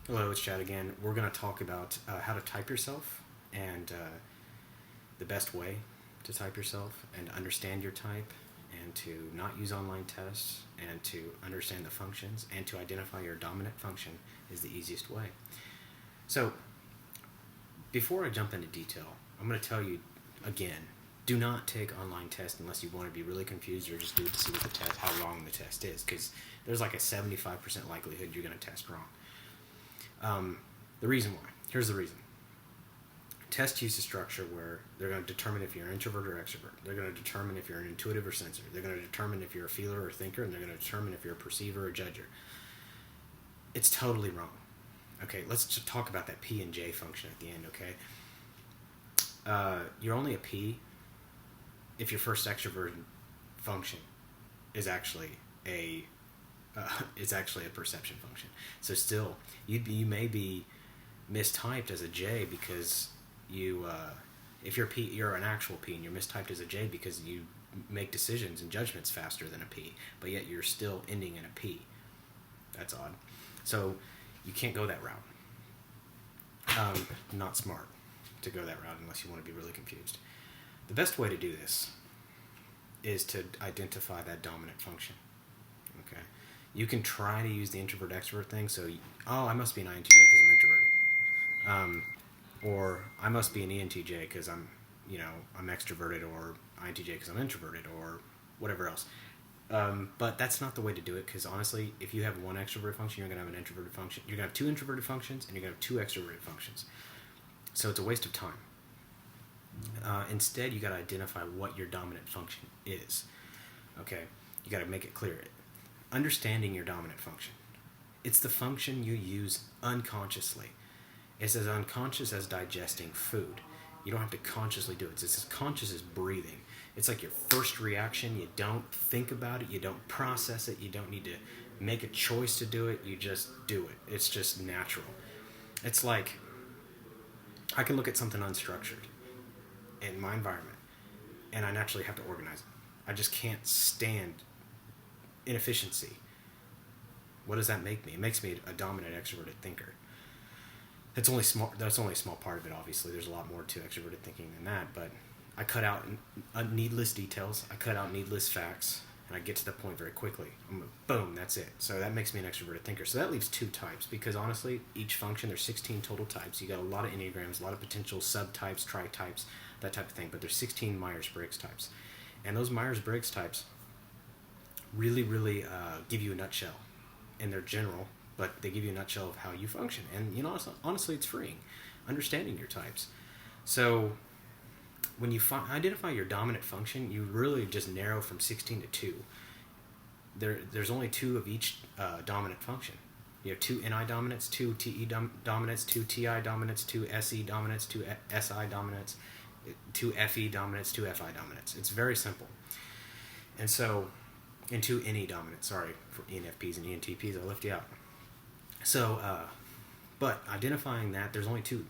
Hello, it's Chad again. We're going to talk about how to type yourself and the best way to type yourself and understand your type and to not use online tests and to understand the functions and to identify your dominant function is the easiest way. So, before I jump into detail, I'm going to tell you again, do not take online tests unless you want to be really confused or just do it to see what the test, how wrong the test is, because there's like a 75% likelihood you're going to test wrong. The reason why. Here's the reason. Tests use a structure where they're going to determine if you're an introvert or extrovert. They're going to determine if you're an intuitive or sensor. They're going to determine if you're a feeler or thinker, and they're going to determine if you're a perceiver or judger. It's totally wrong. Okay, let's just talk about that P and J function at the end, okay? You're only a P if your first extrovert function is actually a perception function. So still, you may be mistyped as a J because if you're P, you're an actual P, and you're mistyped as a J because you make decisions and judgments faster than a P, but yet you're still ending in a P. That's odd. So you can't go that route. Not smart to go that route unless you want to be really confused. The best way to do this is to identify that dominant function. Okay. You can try to use the introvert-extrovert thing. So, I must be an INTJ because I'm introverted. Or I must be an ENTJ because I'm extroverted, or INTJ because I'm introverted, or whatever else. But that's not the way to do it, because honestly, if you have one extroverted function, you're going to have an introverted function. You're going to have two introverted functions, and you're going to have two extroverted functions. So it's a waste of time. Instead, you got to identify what your dominant function is. Okay, you got to make it clear. Understanding your dominant function. It's the function you use unconsciously. It's as unconscious as digesting food. You don't have to consciously do it. It's as conscious as breathing. It's like your first reaction. You don't think about it. You don't process it. You don't need to make a choice to do it. You just do it. It's just natural. It's like I can look at something unstructured in my environment, and I naturally have to organize it. I just can't stand inefficiency. What does that make me? It makes me a dominant extroverted thinker. That's only a small part of it, obviously. There's a lot more to extroverted thinking than that, but I cut out needless details, I cut out needless facts, and I get to the point very quickly. Boom, that's it. So that makes me an extroverted thinker. So that leaves two types, because honestly, each function, there's 16 total types. You got a lot of enneagrams, a lot of potential subtypes, tri-types, that type of thing, but there's 16 Myers-Briggs types. And those Myers-Briggs types really give you a nutshell, and they're general, but they give you a nutshell of how you function. And honestly, it's freeing, understanding your types. So when you identify your dominant function, you really just narrow from 16 to 2. There's only 2 of each dominant function. You have 2 NI dominants, 2 TE dominants, 2 TI dominants, 2 SE dominants, 2 SI dominants, 2 FE dominants, 2 FI dominants. It's very simple. And so, and 2 NE dominants. Sorry for ENFPs and ENTPs, I left you out. So, but identifying that, there's only 2.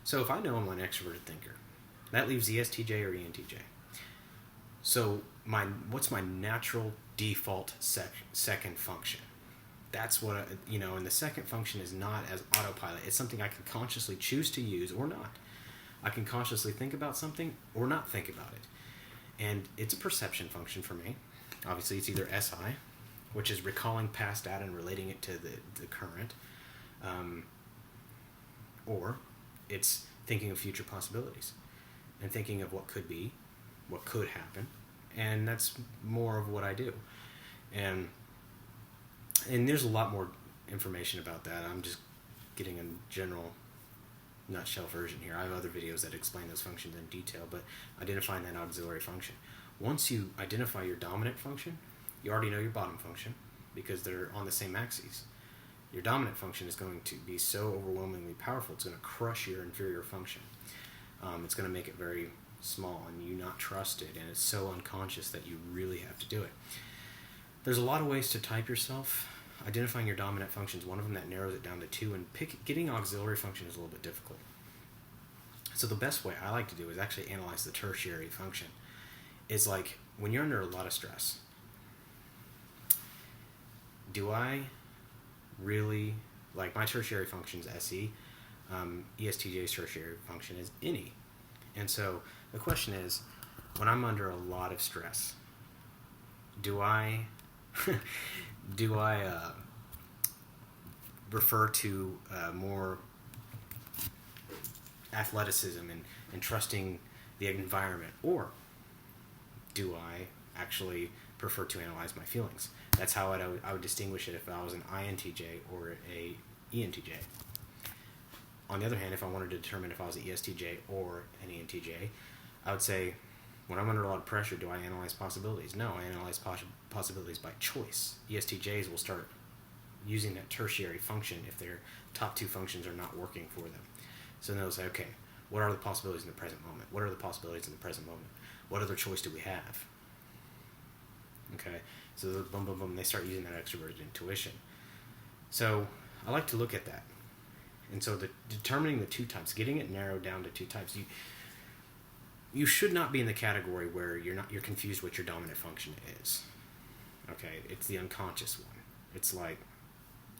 So if I know I'm an extroverted thinker, that leaves ESTJ or ENTJ. So what's my natural default second function? That's what, and the second function is not as autopilot. It's something I can consciously choose to use or not. I can consciously think about something or not think about it. And it's a perception function for me. Obviously, it's either SI, which is recalling past data and relating it to the current, or it's thinking of future possibilities and thinking of what could be, what could happen, and that's more of what I do. And there's a lot more information about that. I'm just getting a general nutshell version here. I have other videos that explain those functions in detail, but identifying that auxiliary function. Once you identify your dominant function, you already know your bottom function because they're on the same axes. Your dominant function is going to be so overwhelmingly powerful, it's going to crush your inferior function. It's going to make it very small and you not trust it, and it's so unconscious that you really have to do it. There's a lot of ways to type yourself. Identifying your dominant function is one of them that narrows it down to 2, and getting auxiliary function is a little bit difficult. So the best way I like to do is actually analyze the tertiary function. It's like when you're under a lot of stress, do I really Like my tertiary function is SE. ESTJ's tertiary function is INE. And so the question is, when I'm under a lot of stress, do I refer to more athleticism and trusting the environment, or do I actually prefer to analyze my feelings? That's how I would distinguish it if I was an INTJ or a ENTJ. On the other hand, if I wanted to determine if I was an ESTJ or an ENTJ, I would say, when I'm under a lot of pressure, do I analyze possibilities? No, I analyze possibilities by choice. ESTJs will start using that tertiary function if their top two functions are not working for them. So they'll say, okay, what are the possibilities in the present moment? What are the possibilities in the present moment? What other choice do we have? Okay, so the boom, boom, boom, they start using that extroverted intuition. So I like to look at that. And so determining the two types, getting it narrowed down to two types, you should not be in the category where you're confused what your dominant function is. Okay, it's the unconscious one. It's like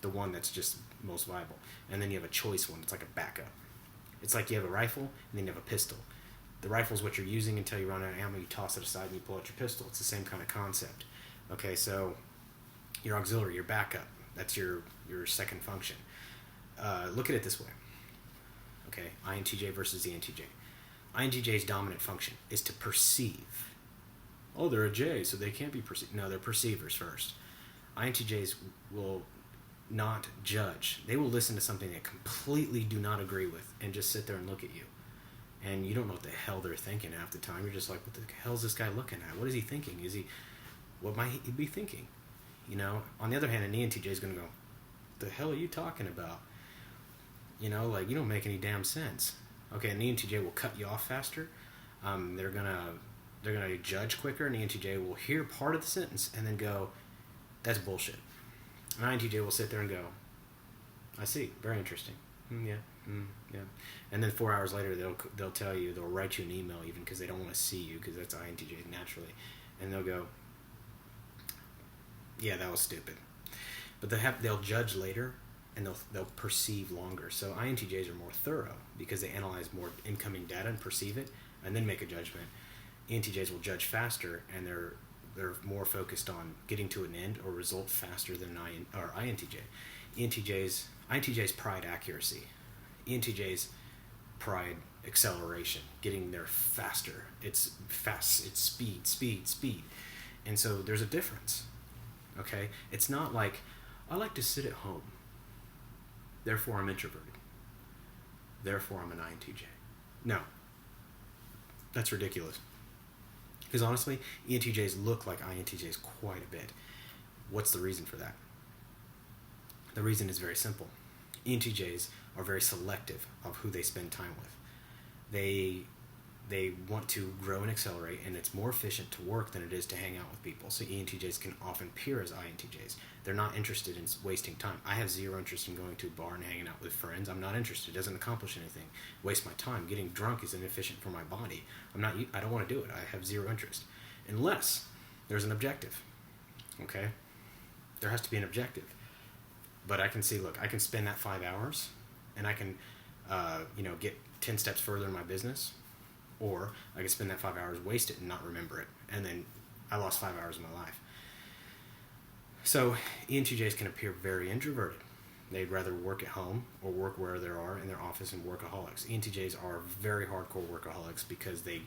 the one that's just most viable. And then you have a choice one. It's like a backup. It's like you have a rifle and then you have a pistol. The rifle is what you're using until you run out of ammo. You toss it aside and you pull out your pistol. It's the same kind of concept. Okay, so your auxiliary, your backup, that's your second function. Look at it this way. Okay, INTJ versus ENTJ. INTJ's dominant function is to perceive. Oh, they're a J, so they can't be perceived. No, they're perceivers first. INTJs will not judge. They will listen to something they completely do not agree with and just sit there and look at you. And you don't know what the hell they're thinking half the time. You're just like, what the hell is this guy looking at? What is he thinking? What might he be thinking? You know, on the other hand, an ENTJ is going to go, the hell are you talking about? You know, like, you don't make any damn sense. Okay, an ENTJ will cut you off faster. They're gonna judge quicker. An ENTJ will hear part of the sentence and then go, that's bullshit. An INTJ will sit there and go, I see, very interesting. Yeah. And then 4 hours later, they'll tell you, they'll write you an email even because they don't want to see you, because that's INTJ naturally, and they'll go, yeah, that was stupid. But they'll judge later, and they'll perceive longer. So INTJs are more thorough because they analyze more incoming data and perceive it, and then make a judgment. ENTJs will judge faster, and they're more focused on getting to an end or result faster than INTJ. INTJs pride accuracy. ENTJs pride acceleration, getting there faster. It's fast. It's speed. And so there's a difference. Okay? It's not like, I like to sit at home, therefore I'm introverted, therefore I'm an INTJ. No. That's ridiculous. Because honestly, ENTJs look like INTJs quite a bit. What's the reason for that? The reason is very simple. ENTJs are very selective of who they spend time with. They want to grow and accelerate, and it's more efficient to work than it is to hang out with people. So ENTJs can often peer as INTJs. They're not interested in wasting time. I have zero interest in going to a bar and hanging out with friends. I'm not interested. It doesn't accomplish anything. Waste my time. Getting drunk is inefficient for my body. I don't want to do it. I have zero interest. Unless there's an objective. Okay? There has to be an objective. But I can see, look, I can spend that 5 hours and I can, get 10 steps further in my business, or I can spend that 5 hours, waste it, and not remember it. And then I lost 5 hours of my life. So ENTJs can appear very introverted. They'd rather work at home or work where they are in their office and workaholics. ENTJs are very hardcore workaholics because they're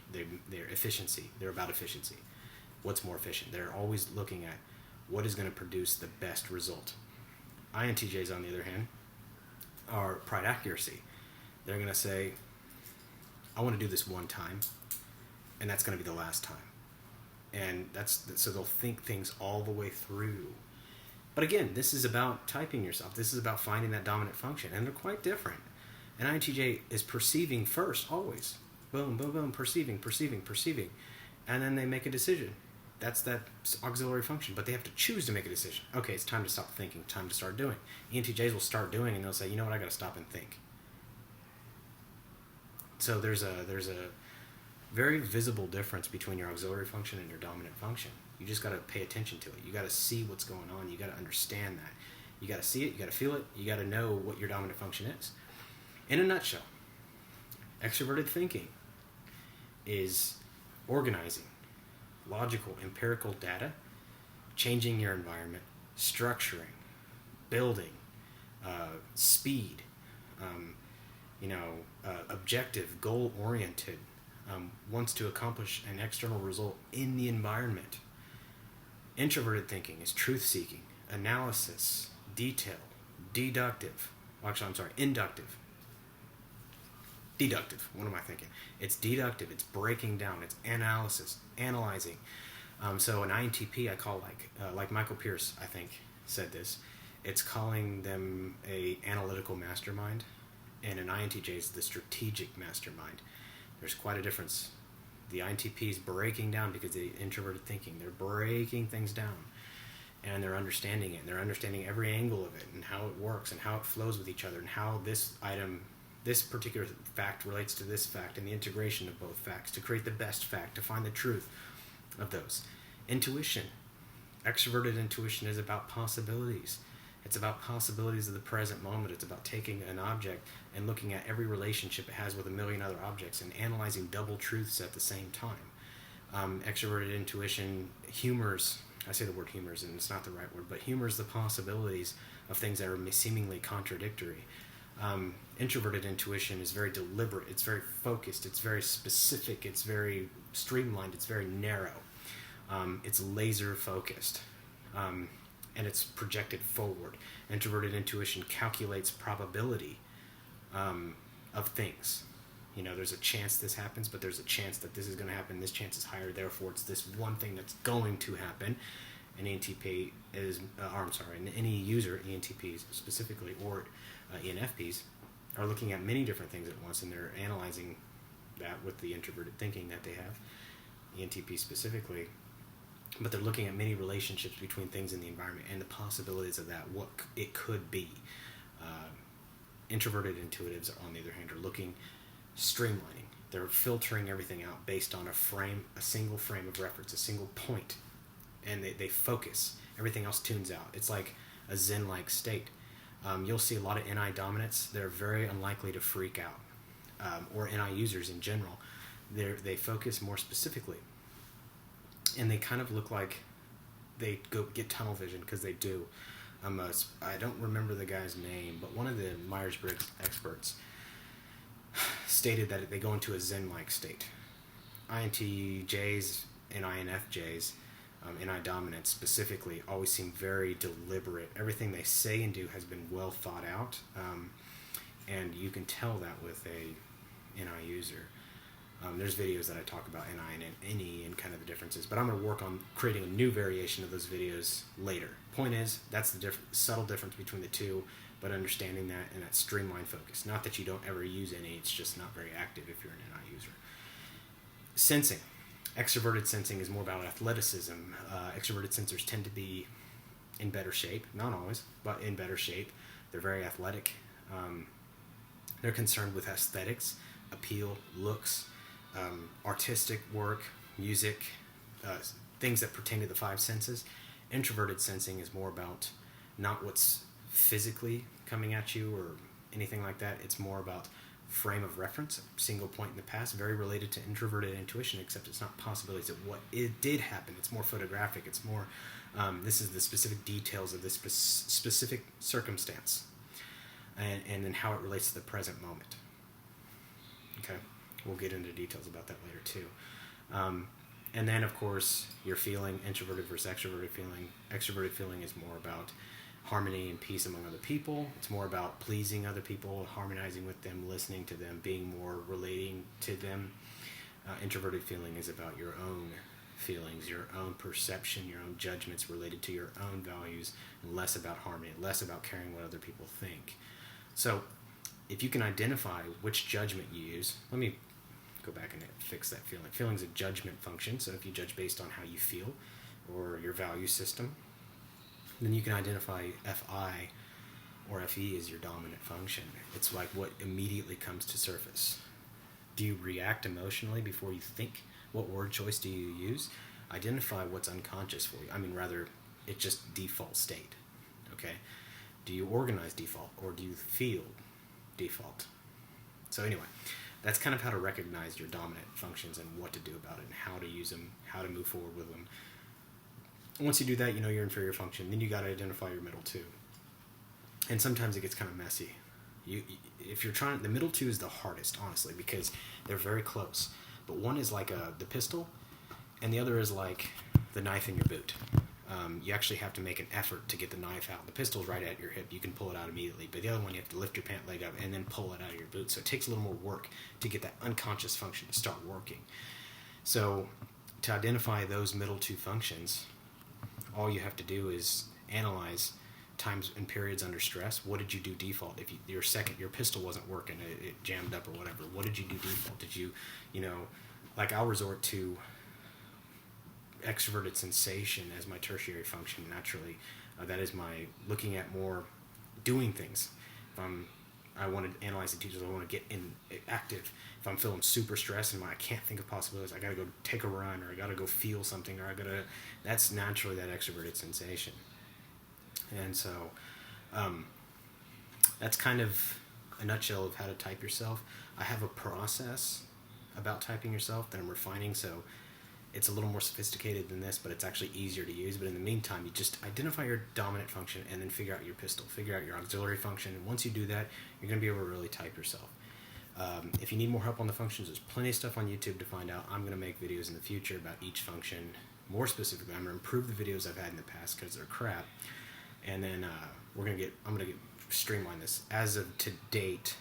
efficiency. They're about efficiency. What's more efficient? They're always looking at what is going to produce the best result. INTJs, on the other hand, are pride accuracy. They're going to say, I want to do this one time, and that's going to be the last time. And so they'll think things all the way through. But again, this is about typing yourself. This is about finding that dominant function, and they're quite different. An INTJ is perceiving first, always. Boom, boom, boom, perceiving. And then they make a decision. That's that auxiliary function, but they have to choose to make a decision. Okay, it's time to stop thinking, time to start doing. ENTJs will start doing, and they'll say, you know what, I got to stop and think. So there's a very visible difference between your auxiliary function and your dominant function. You just got to pay attention to it. You got to see what's going on. You got to understand that. You got to see it, you got to feel it, you got to know what your dominant function is. In a nutshell, extroverted thinking is organizing logical, empirical data, changing your environment, structuring, building, speed, objective, goal-oriented, wants to accomplish an external result in the environment. Introverted thinking is truth-seeking, analysis, detail, inductive. Deductive. What am I thinking? It's deductive. It's breaking down. It's analysis, analyzing. So an INTP I call like Michael Pierce, I think, said this. It's calling them a analytical mastermind, and an INTJ is the strategic mastermind. There's quite a difference. The INTP is breaking down because they introverted thinking. They're breaking things down, and they're understanding it. And they're understanding every angle of it and how it works and how it flows with each other and how this particular fact relates to this fact and the integration of both facts to create the best fact, to find the truth of those. Intuition. Extroverted intuition is about possibilities. It's about possibilities of the present moment. It's about taking an object and looking at every relationship it has with a million other objects and analyzing double truths at the same time. Extroverted intuition humors, I say the word humors and it's not the right word, but humors the possibilities of things that are seemingly contradictory. Introverted intuition is very deliberate, it's very focused, it's very specific, it's very streamlined, it's very narrow. It's laser focused. And it's projected forward. Introverted intuition calculates probability of things. There's a chance this happens, but there's a chance that this is going to happen. This chance is higher, therefore it's this one thing that's going to happen. An ENTP is, any user, ENTPs specifically, or ENFPs, are looking at many different things at once, and they're analyzing that with the introverted thinking that they have, ENTP specifically. But they're looking at many relationships between things in the environment and the possibilities of that, what it could be. Introverted intuitives, on the other hand, are looking, streamlining. They're filtering everything out based on a single frame of reference, a single point. And they focus. Everything else tunes out. It's like a Zen-like state. You'll see a lot of NI dominants. They're very unlikely to freak out. Or NI users in general. They focus more specifically. And they kind of look like they go get tunnel vision, because they do. I don't remember the guy's name, but one of the Myers-Briggs experts stated that they go into a Zen-like state. INTJs and INFJs, NI dominants specifically, always seem very deliberate. Everything they say and do has been well thought out, and you can tell that with a NI user. There's videos that I talk about NI and NE and kind of the differences, but I'm going to work on creating a new variation of those videos later. Point is, that's the subtle difference between the two, but understanding that and that streamlined focus. Not that you don't ever use NE, it's just not very active if you're an NI user. Sensing. Extroverted sensing is more about athleticism. Extroverted sensors tend to be in better shape, not always, but in better shape. They're very athletic. They're concerned with aesthetics, appeal, looks, artistic work, music, things that pertain to the five senses. Introverted sensing is more about not what's physically coming at you or anything like that. It's more about frame of reference, a single point in the past, very related to introverted intuition, except it's not possibilities of what it did happen. It's more photographic. It's more, this is the specific details of this specific circumstance, and then how it relates to the present moment. Okay, we'll get into details about that later too. And then, of course, your feeling, introverted versus extroverted feeling. Extroverted feeling is more about harmony and peace among other people. It's more about pleasing other people, harmonizing with them, listening to them, being more relating to them. Introverted feeling is about your own feelings, your own perception, your own judgments related to your own values, and less about harmony, less about caring what other people think. So, if you can identify which judgment you use, let me go back and fix that feeling. Feeling's a judgment function, so if you judge based on how you feel or your value system, then you can identify FI or FE as your dominant function. It's like what immediately comes to surface. Do you react emotionally before you think? What word choice do you use? Identify what's unconscious for you. It's just default state. Okay? Do you organize default, or do you feel default? So anyway, that's kind of how to recognize your dominant functions and what to do about it and how to use them, how to move forward with them. Once you do that, you know your inferior function. Then you got to identify your middle two. And sometimes it gets kind of messy. If you're trying, the middle two is the hardest, honestly, because they're very close. But one is like the pistol, and the other is like the knife in your boot. You actually have to make an effort to get the knife out. The pistol's right at your hip. You can pull it out immediately. But the other one, you have to lift your pant leg up and then pull it out of your boot. So it takes a little more work to get that unconscious function to start working. So to identify those middle two functions, all you have to do is analyze times and periods under stress. What did you do default? If your pistol wasn't working, it jammed up or whatever, what did you do default? Did you like I'll resort to extroverted sensation as my tertiary function naturally. That is my looking at more doing things. If I want to analyze the teachers, I want to get active. If I'm feeling super stressed and I can't think of possibilities, I got to go take a run, or I got to go feel something, or that's naturally that extroverted sensation. And so that's kind of a nutshell of how to type yourself. I have a process about typing yourself that I'm refining, so it's a little more sophisticated than this, but it's actually easier to use. But in the meantime, you just identify your dominant function and then figure out your pistol, figure out your auxiliary function. And once you do that, you're going to be able to really type yourself. If you need more help on the functions, there's plenty of stuff on YouTube to find out. I'm going to make videos in the future about each function. More specifically, I'm going to improve the videos I've had in the past because they're crap. And then I'm going to streamline this. As of to date,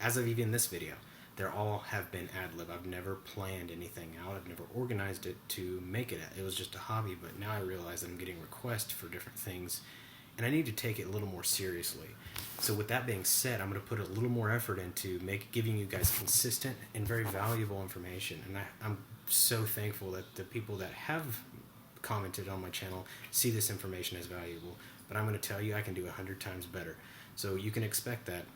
as of even this video, they all have been ad-lib. I've never planned anything out. I've never organized it to make it. It was just a hobby, but now I realize that I'm getting requests for different things, and I need to take it a little more seriously. So with that being said, I'm going to put a little more effort into giving you guys consistent and very valuable information. And I'm so thankful that the people that have commented on my channel see this information as valuable. But I'm going to tell you I can do 100 times better. So you can expect that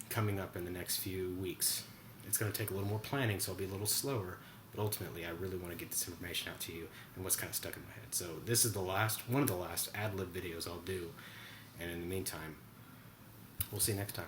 coming up in the next few weeks. It's going to take a little more planning, so I'll be a little slower, but ultimately I really want to get this information out to you and what's kind of stuck in my head. So this is one of the last ad-lib videos I'll do, and in the meantime, we'll see you next time.